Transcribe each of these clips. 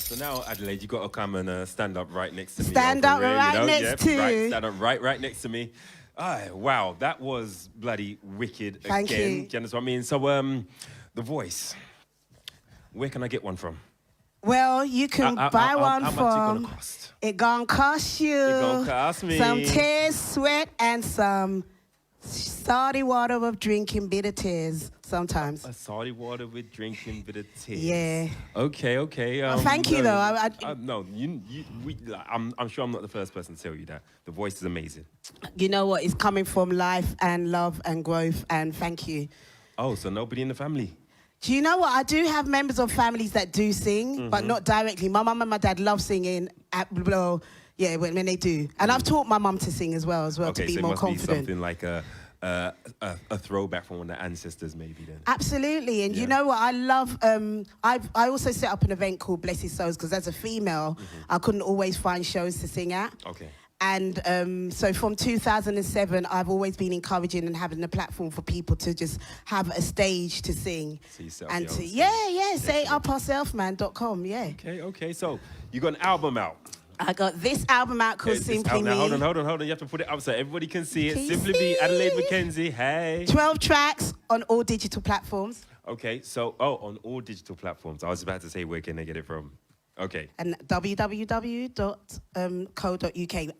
So now, Adelaide, you got to come and stand up right next to me. Stand up right next to you. Stand up right next to me. Wow, that was bloody wicked. Thank again. you. Do you understand what I mean? So, the voice. Where can I get one from? Well, you can buy one how from. much it gonna cost? It gonna cost you. It gonna cost me some tears, sweat, and some salty water with drinking bitter tears. Sometimes. A salty water with drinking bitter tears. Yeah. Okay. Well, thank you, though. No, I'm sure I'm not the first person to tell you that. The voice is amazing. You know what? It's coming from life and love and growth, and thank you. Oh, so nobody in the family? Do you know what? I do have members of families that do sing, but not directly. My mum and my dad love singing. Yeah, when they do. And I've taught my mum to sing as well, to be more confident. Okay, so it must be something like a throwback from one of the ancestors, maybe then. Absolutely, and you know what? I love. I also set up an event called Bless His Souls because as a female, I couldn't always find shows to sing at. Okay. And so from 2007, I've always been encouraging and having a platform for people to just have a stage to sing. And to say upourselfman.com, Okay. So you got an album out. I got this album out called Simply Me. Now, hold on. You have to put it up so everybody can see it. Simply Me, Adelaide Mackenzie. Hey. 12 tracks on all digital platforms. Okay, so, on all digital platforms. I was about to say, where can they get it from? Okay. And www.co.uk.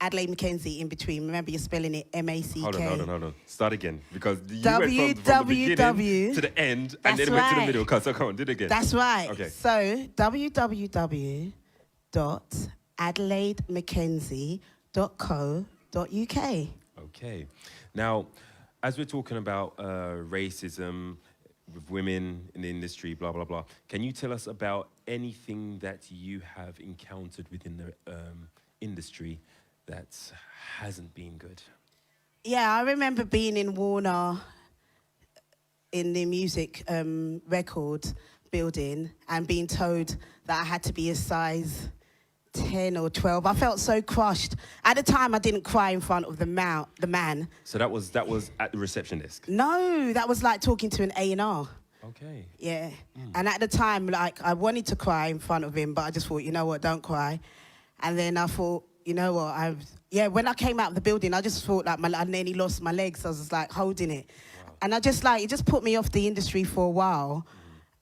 Adelaide Mackenzie in between. Remember, you're spelling it M-A-C-K. Hold on. Start again. Because you went from the beginning to the end, and then it went to the middle. So come on, do it again. That's right. Okay. So, www.adelaidemackenzie.co.uk. Okay. Now, as we're talking about racism with women in the industry, blah, blah, blah, can you tell us about anything that you have encountered within the industry that hasn't been good? Yeah, I remember being in Warner in the music record building and being told that I had to be a size 10 or 12. I felt so crushed. At the time, I didn't cry in front of the man. So that was at the reception desk? No, that was like talking to an A&R. Okay. Yeah. And at the time, like, I wanted to cry in front of him, but I just thought, you know what, don't cry. And then I thought, you know what, when I came out of the building, I just thought like I nearly lost my legs. I was just like holding it. Wow. And I just it just put me off the industry for a while.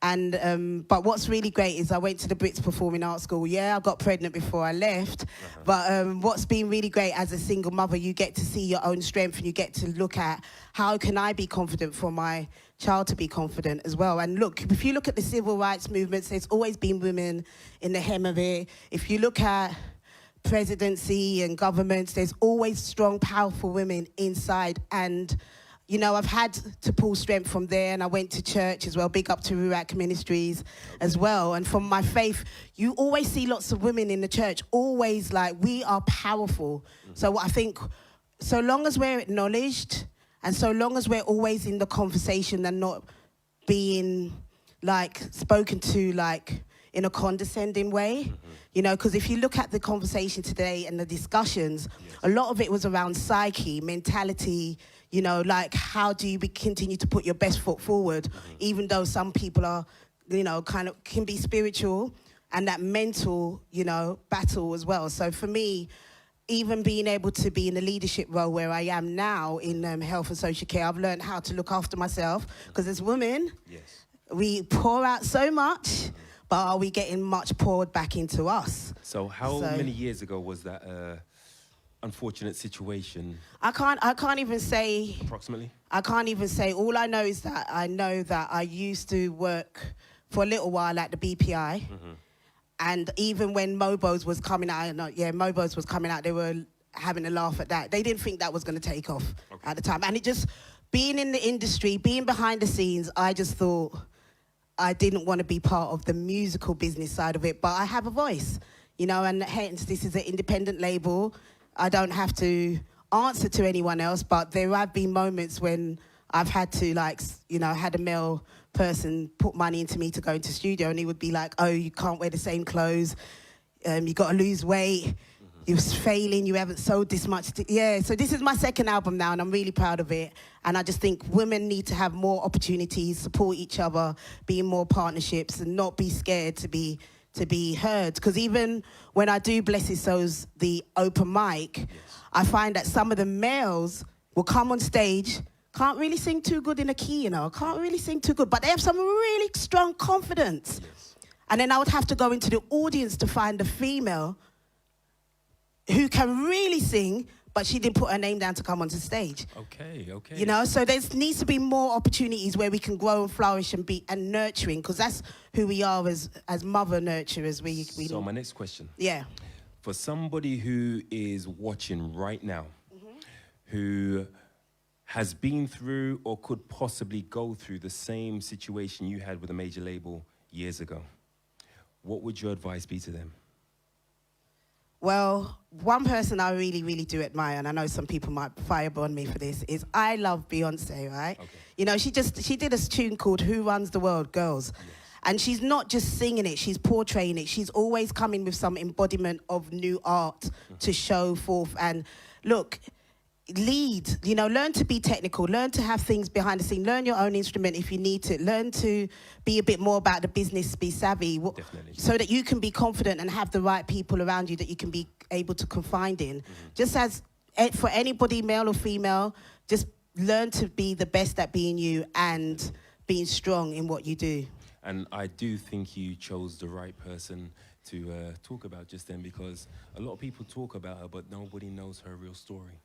And but what's really great is I went to the Brits Performing Arts School. Yeah, I got pregnant before I left. But what's been really great as a single mother, you get to see your own strength and you get to look at how can I be confident for my child to be confident as well. And look, if you look at the civil rights movements, there's always been women in the hem of it. If you look at presidency and governments, there's always strong, powerful women inside. And you know, I've had to pull strength from there, and I went to church as well. Big up to Ruach Ministries as well. And from my faith, you always see lots of women in the church, always like, we are powerful. So I think so long as we're acknowledged, and so long as we're always in the conversation and not being like spoken to like in a condescending way, you know, because if you look at the conversation today and the discussions, a lot of it was around psyche, mentality, you know, like how do you continue to put your best foot forward, even though some people are, you know, kind of can be spiritual, and that mental, you know, battle as well. So for me, even being able to be in a leadership role where I am now in health and social care, I've learned how to look after myself, because as women, we pour out so much, but are we getting much poured back into us? So how many years ago was that unfortunate situation? I can't even say. Approximately? I can't even say. All I know is that I know that I used to work for a little while at the BPI. And even when Mobos was coming out, Mobos was coming out, they were having a laugh at that. They didn't think that was going to take off at the time. And it just, being in the industry, being behind the scenes, I just thought I didn't want to be part of the musical business side of it, but I have a voice, you know, and hence this is an independent label. I don't have to answer to anyone else, but there have been moments when I've had to, like, you know, had a male person put money into me to go into studio, and he would be like, oh, you can't wear the same clothes, you got to lose weight, you're failing, you haven't sold this much. So this is my second album now, and I'm really proud of it. And I just think women need to have more opportunities, support each other, be in more partnerships, and not be scared to be to be heard. Because even when I do Bless His Souls, the open mic, I find that some of the males will come on stage, can't really sing too good in a key, you know, can't really sing too good, but they have some really strong confidence. And then I would have to go into the audience to find a female who can really sing, but she didn't put her name down to come onto stage. Okay. You know, so there needs to be more opportunities where we can grow and flourish and be nurturing, because that's who we are as mother nurturers. So my next question. Yeah. For somebody who is watching right now, who has been through or could possibly go through the same situation you had with a major label years ago, what would your advice be to them? Well, one person I really, really do admire, and I know some people might firebomb me for this, is I love Beyonce, right? Okay. You know, she did a tune called Who Runs the World, Girls. Yes. And she's not just singing it, she's portraying it. She's always coming with some embodiment of new art to show forth. And look, lead, you know, learn to be technical, learn to have things behind the scene, learn your own instrument if you need to, learn to be a bit more about the business, be savvy, so that you can be confident and have the right people around you that you can be able to confide in. Just as for anybody, male or female, just learn to be the best at being you and being strong in what you do. And I do think you chose the right person to talk about just then, because a lot of people talk about her, but nobody knows her real story.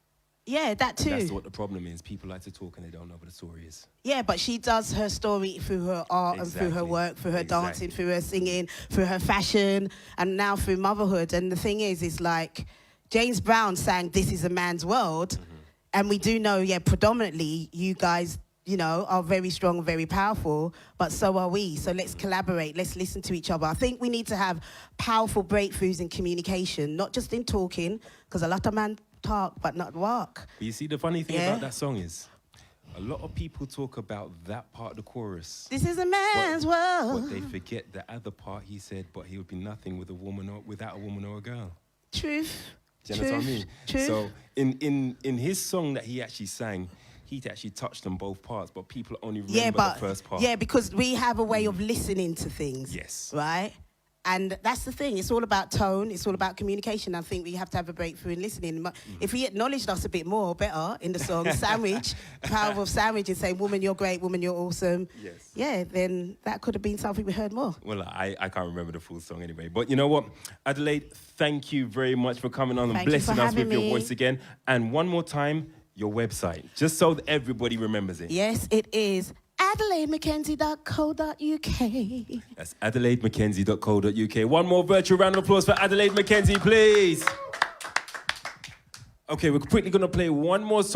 Yeah, that too. That's what the problem is. People like to talk and they don't know what the story is. Yeah, but she does her story through her art and through her work, through her dancing, through her singing, through her fashion, and now through motherhood. And the thing is like James Brown sang This Is a Man's World, and we do know, predominantly you guys, you know, are very strong, very powerful, but so are we. So let's collaborate, let's listen to each other. I think we need to have powerful breakthroughs in communication, not just in talking, because a lot of men talk but not walk. But you see, the funny thing about that song is a lot of people talk about that part of the chorus. This is a man's world. But they forget the other part. He said, but he would be nothing with a woman or without a woman or a girl. Truth. Do you know what I mean? Truth. So in his song that he actually sang, he actually touched on both parts, but people only remember the first part. Yeah, because we have a way of listening to things. Yes. Right? And that's the thing. It's all about tone. It's all about communication. I think we have to have a breakthrough in listening. If he acknowledged us a bit more, better, in the song, Sandwich, Power of Sandwich, and saying, woman, you're great, woman, you're awesome. Yes. Yeah, then that could have been something we heard more. Well, I can't remember the full song anyway. But you know what? Adelaide, thank you very much for coming on and blessing us with your voice again. And one more time, your website, just so that everybody remembers it. Yes, it is AdelaideMackenzie.co.uk. That's AdelaideMackenzie.co.uk. One more virtual round of applause for Adelaide Mackenzie, please. Okay, we're quickly going to play one more song.